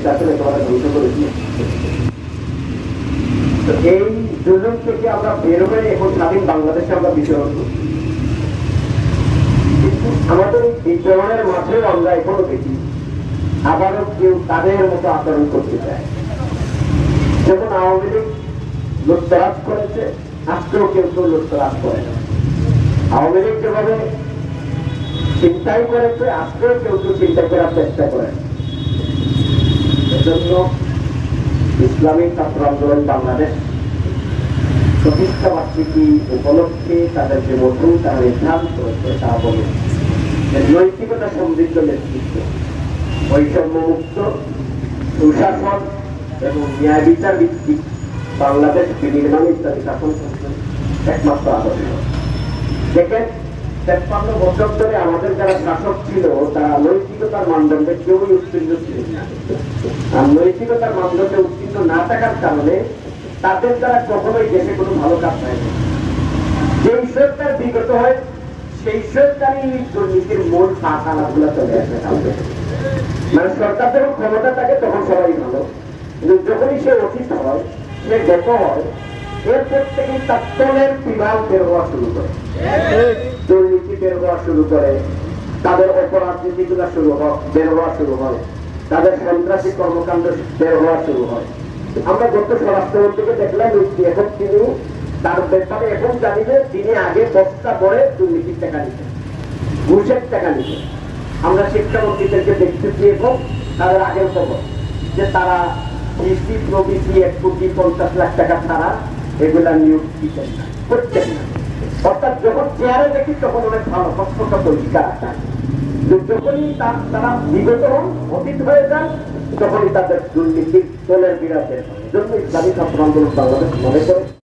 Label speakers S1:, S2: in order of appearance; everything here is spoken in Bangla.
S1: শাসন একেবারে ধ্বংস করে দিয়েছে। তো এই জুলুম থেকে আমরা বের হয়ে এখন স্বাধীন বাংলাদেশে আমরা বিচরণ করি। কিন্তু আমাদের এই বিদ্রোহের মাঝেও আমরা এখনো দেখি আবারও কেউ তাদের মতো আচরণ করতে চায়। যখন আওয়ামী লীগ লুটতরাজ করেছে, আজকেও কেউ কেউ লুটতরাজ করে না। আওয়ামী লীগ যেভাবে চিন্তাই করেছে, আজকেও কেউ কেউ চিন্তা করার চেষ্টা করে। এজন্য ইসলামী ছাত্র আন্দোলন বাংলাদেশ প্রতিষ্ঠা বার্ষিকী উপলক্ষে তাদের যে নতুন তারা নির্ধারণ করেছে তা বলে নৈতিকতা সমৃদ্ধ নেতৃত্ব, বৈষম্যমুক্ত সুশাসন এবং ন্যায় বিচার ভিত্তিক বাংলাদেশ বিনির্মাণ ইত্যাদি শাসন একমাত্র আদর্শ। দেখেন ৫৩ বছর ধরে আমাদের যারা শাসক ছিল তারা নৈতিকতার মানদণ্ডে কেউই উত্তীর্ণ ছিলেন না। আর নৈতিকতার মানদণ্ডে উত্তীর্ণ না থাকার কারণে তাদের দ্বারা কখনোই দেশে কোনো ভালো কাজ হয়নি। যেই সরকার বিগত হয় সেই সরকারই দুর্নীতির মূল ফাঁকানাগুলো চলে আসে। মানে সরকার যখন ক্ষমতা থাকে তখন সবাই ভালো, কিন্তু যখনই সে অতীত হয়, সে গত হয়, এরপর থেকে তার তলের বিভাগ বের হওয়া শুরু করে, দুর্নীতি বের হওয়া শুরু করে, তাদের অপরাধ নীতিগুলো বের হওয়া শুরু হয়, তাদের সন্ত্রাসী কর্মকাণ্ড বের হওয়া শুরু হয়। আমরা গত স্বরাষ্ট্রমন্ত্রীকে দেখলাম এখন তিনি তার ব্যাপারে এখন জানি যে তিনি আগে বস্তা ভরে দুর্নীতির টাকা নিতেন, ঘুষের টাকা নিতেন। আমরা শিক্ষামন্ত্রীদেরকে দেখতেছি এবং তাদের আগের খবর যে তারা কৃষি প্রবৃতি ১,৫০,০০,০০০ টাকা ছাড়া এগুলা নিয়োগ দিতেন না, করতেন না। অর্থাৎ যখন চেয়ারে দেখি তখন অনেক ভালো স্পষ্ট পরিষ্কার। যখনই তারা বিগত হন, অতীত হয়ে যান, তখনই তাদের দুর্নীতির দলের বিরাটের হয়। জন্য ইসলামী ছাত্র আন্দোলন বাংলাদেশ মনে করে